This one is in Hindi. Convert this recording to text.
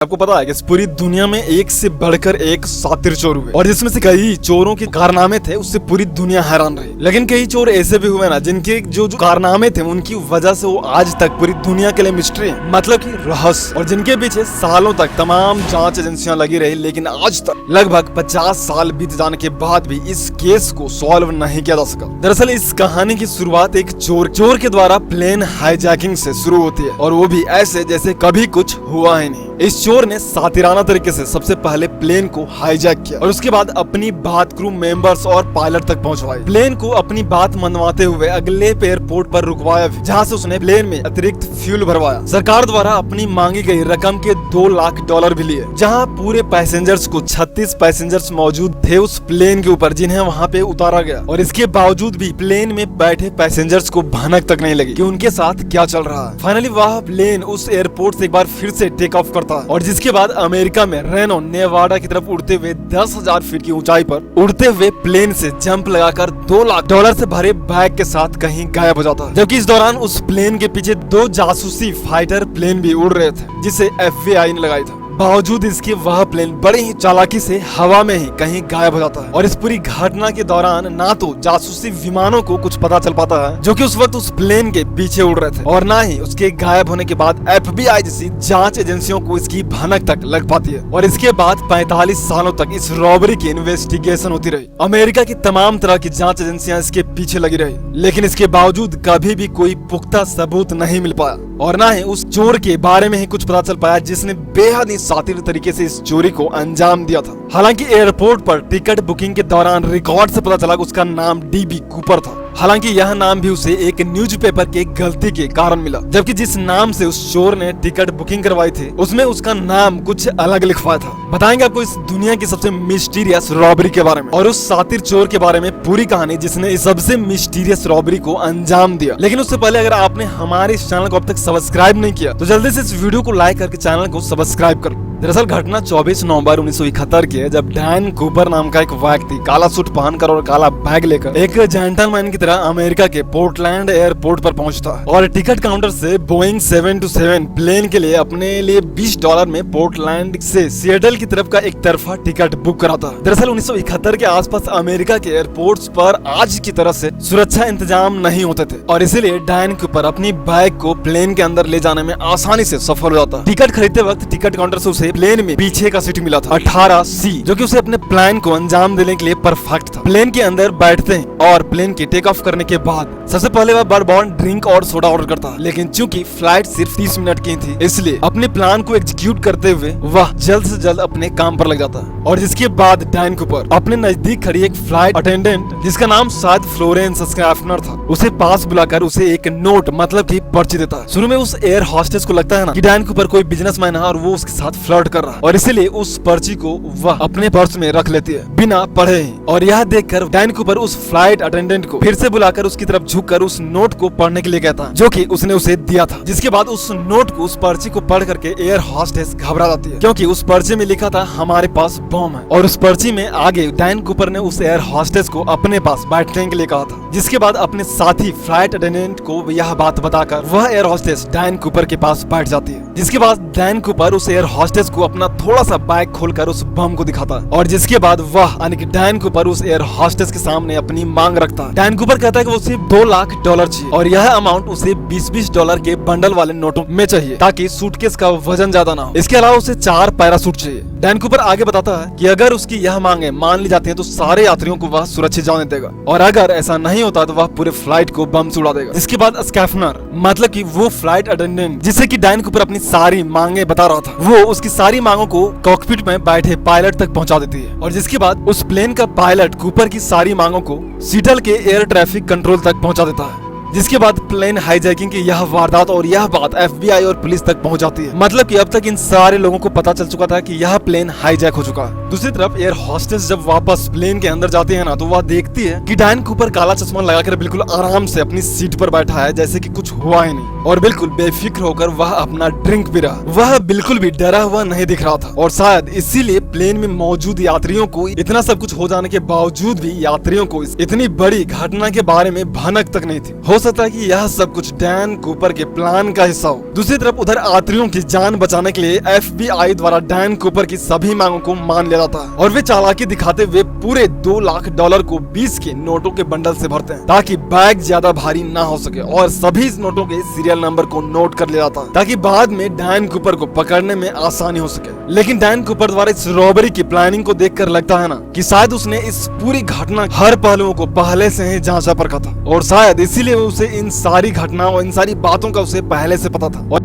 आपको पता है कि इस पूरी दुनिया में एक से बढ़कर एक शातिर चोर हुए और जिसमें से कई चोरों के कारनामे थे उससे पूरी दुनिया हैरान रही। लेकिन कई चोर ऐसे भी हुए ना जिनके जो कारनामे थे उनकी वजह से वो आज तक पूरी दुनिया के लिए मिस्ट्री है, मतलब कि रहस्य, और जिनके पीछे सालों तक तमाम जांच एजेंसियां लगी रही, लेकिन आज तक लगभग 50 साल बीत जाने के बाद भी इस केस को सॉल्व नहीं किया जा सका। दरअसल इस कहानी की शुरुआत एक चोर के द्वारा प्लेन हाईजैकिंग से शुरू होती है, और वो भी ऐसे जैसे कभी कुछ हुआ ही नहीं। इस चोर ने सातिराना तरीके से सबसे पहले प्लेन को हाईजैक किया और उसके बाद अपनी बात क्रू मेंबर्स और पायलट तक पहुंचवाई। प्लेन को अपनी बात मनवाते हुए अगले एयरपोर्ट पर रुकवाया, जहां से उसने प्लेन में अतिरिक्त फ्यूल भरवाया। सरकार द्वारा अपनी मांगी गई रकम के $2 लाख भी लिए, जहां पूरे पैसेंजर्स को 36 पैसेंजर्स मौजूद थे उस प्लेन के ऊपर जिन्हें वहां पे उतारा गया। और इसके बावजूद भी प्लेन में बैठे पैसेंजर्स को भनक तक नहीं लगी कि उनके साथ क्या चल रहा है। फाइनली वह प्लेन उस एयरपोर्ट से एक बार फिर से टेक ऑफ करता है और जिसके बाद अमेरिका में रेनो नेवाडा की तरफ उड़ते हुए 10,000 फीट की ऊंचाई पर उड़ते हुए प्लेन से जंप लगाकर $2 लाख से भरे बैग के साथ कहीं गायब हो जाता है। जबकि इस दौरान उस प्लेन के पीछे 2 जासूसी फाइटर प्लेन भी उड़ रहे थे जिसे FBI ने लगाई था। बावजूद इसके वह प्लेन बड़ी ही चालाकी से हवा में ही कहीं गायब हो जाता है। और इस पूरी घटना के दौरान ना तो जासूसी विमानों को कुछ पता चल पाता है जो कि उस वक्त उस प्लेन के पीछे उड़ रहे थे, और ना ही उसके गायब होने के बाद FBI जैसी जांच एजेंसियों को इसकी भनक तक लग पाती है। और इसके बाद 45 सालों तक इस रॉबरी की इन्वेस्टिगेशन होती रही। अमेरिका की तमाम तरह की जांच एजेंसियां इसके पीछे लगी रही, लेकिन इसके बावजूद कभी भी कोई पुख्ता सबूत नहीं मिल पाया और ना ही उस चोर के बारे में ही कुछ पता चल पाया जिसने बेहद ही शातिर तरीके से इस चोरी को अंजाम दिया था। हालांकि एयरपोर्ट पर टिकट बुकिंग के दौरान रिकॉर्ड से पता चला कि उसका नाम DB कूपर था। हालांकि यह नाम भी उसे एक न्यूज़पेपर के गलती के कारण मिला, जबकि जिस नाम से उस चोर ने टिकट बुकिंग करवाई थी उसमें उसका नाम कुछ अलग लिखवाया था। बताएंगे आपको इस दुनिया की सबसे मिस्टीरियस रॉबरी के बारे में और उस शातिर चोर के बारे में पूरी कहानी जिसने इस सबसे मिस्टीरियस रॉबरी को अंजाम दिया। लेकिन उससे पहले अगर आपने हमारे इस चैनल को अब तक सब्सक्राइब नहीं किया तो जल्दी से इस वीडियो को लाइक करके चैनल को सब्सक्राइब कर। दरअसल घटना 24 नवंबर 1971 की है, जब डैन कूपर नाम का एक व्यक्ति काला सूट पहनकर और काला बैग लेकर एक जेंटलमैन की तरह अमेरिका के पोर्टलैंड एयरपोर्ट पर पहुंचता है और टिकट काउंटर से बोइंग 727 प्लेन के लिए अपने लिए $20 में पोर्टलैंड से सिएटल की तरफ का एक तरफा टिकट बुक कराता है। दरअसल 1971 के आसपास अमेरिका के एयरपोर्ट्स पर आज की तरह से सुरक्षा इंतजाम नहीं होते थे और इसीलिए डैन कूपर अपनी बैग को प्लेन के अंदर ले जाने में आसानी से सफल हो जाता है। टिकट खरीदते वक्त टिकट काउंटर से उसे प्लेन में पीछे का सीट मिला था 18C, जो कि उसे अपने प्लान को अंजाम देने के लिए परफेक्ट था। प्लेन के अंदर बैठते हैं और प्लेन की टेक ऑफ करने के बाद सबसे पहले वह बर्बन ड्रिंक और सोडा ऑर्डर करता है, लेकिन चूंकि फ्लाइट सिर्फ 30 मिनट की थी इसलिए अपने प्लान को एग्जीक्यूट करते हुए वह जल्द से जल्द अपने काम पर लग जाता है। और जिसके बाद डैन कूपर अपने नजदीक खड़ी एक फ्लाइट अटेंडेंट जिसका नाम शायद फ्लोरेंस स्कैफनर था उसे पास बुलाकर उसे एक नोट मतलब की पर्ची देता है। शुरू में उस एयर हॉस्टेस को लगता है ना कि डैन कूपर कोई बिजनेसमैन है और वो उसके साथ फ्लर्ट कर रहा है, और इसीलिए उस पर्ची को वह अपने पर्स में रख लेती है बिना पढ़े ही। और यह देखकर डैन कूपर उस फ्लाइट अटेंडेंट को फिर से बुलाकर उसकी तरफ झुककर उस नोट को पढ़ने के लिए कहता है जो कि उसने उसे दिया था। जिसके बाद उस नोट को उस पर्ची को पढ़ करके एयर हॉस्टेस घबरा जाती है क्योंकि उस पर्ची में लिखा था हमारे पास बम है, और उस पर्ची में आगे डैन कूपर ने उस एयर हॉस्टेस को अपने पास बैठने के लिए कहा था। जिसके बाद अपने साथी फ्लाइट अटेंडेंट को यह बात बताकर वह एयर हॉस्टेस डैन कूपर के पास बैठ जाती है। जिसके बाद डैन कूपर उस एयर हॉस्टेस को अपना थोड़ा सा बैग खोलकर उस बम को दिखाता है, और जिसके बाद वह यानी कि डैन कूपर उस एयर हॉस्टेस के सामने अपनी मांग रखता है। डैन कूपर कहता है कि वो सिर्फ $2 लाख चाहिए और यह अमाउंट उसे $20 के बंडल वाले नोटों में चाहिए ताकि सूटकेस का वजन ज्यादा ना हो। इसके अलावा उसे 4 पैरासूट चाहिए। डैन कूपर आगे बताता है कि अगर उसकी यह मांगे मान ली जाती है तो सारे यात्रियों को वह सुरक्षित जाने देगा, और अगर ऐसा नहीं होता तो वह पूरे फ्लाइट को बम से उड़ा देगा। जिसके बाद स्कैफनर मतलब कि वो फ्लाइट अटेंडेंट जिससे कि डैन कूपर अपनी सारी मांगे बता रहा था, वो उसकी सारी मांगों को कॉकपिट में बैठे पायलट तक पहुंचा देती है। और जिसके बाद उस प्लेन का पायलट कूपर की सारी मांगों को सिएटल के एयर ट्रैफिक कंट्रोल तक पहुंचा देता है। जिसके बाद प्लेन हाईजैकिंग की यह वारदात और यह बात FBI और पुलिस तक पहुंच जाती है। मतलब कि अब तक इन सारे लोगों को पता चल चुका था कि यह प्लेन हाईजैक हो चुका है। दूसरी तरफ एयर हॉस्टेस जब वापस प्लेन के अंदर जाती है ना तो वह देखती है कि डैन कूपर काला चश्मा लगाकर बिल्कुल आराम से अपनी सीट पर बैठा है जैसे कि कुछ हुआ ही नहीं, और बिल्कुल बेफिक्र होकर वह अपना ड्रिंक पी रहा। वह बिल्कुल भी डरा हुआ नहीं दिख रहा था, और शायद इसीलिए प्लेन में मौजूद यात्रियों को इतना सब कुछ हो जाने के बावजूद भी यात्रियों को इतनी बड़ी घटना के बारे में भनक तक नहीं थी। हो सकता है कि यह सब कुछ डैन कूपर के प्लान का हिस्सा हो। दूसरी तरफ उधर यात्रियों की जान बचाने के लिए FBI द्वारा डैन कूपर की सभी मांगों को मान लिया जाता है और वे चालाकी दिखाते हुए पूरे $2 लाख को 20 के नोटों के बंडल से भरते हैं ताकि बैग ज्यादा भारी ना हो सके और सभी इस नोटों के सीरियल नंबर को नोट कर लिया जाता है ताकि बाद में डैन कूपर को पकड़ने में आसानी हो सके। लेकिन डैन कूपर द्वारा इस रॉबरी की प्लानिंग को देखकर लगता है ना कि शायद उसने इस पूरी घटना हर पहलुओं को पहले से ही जांचा परखा था और शायद इसीलिए उसे इन सारी घटनाओं और इन सारी बातों का उसे पहले से पता था और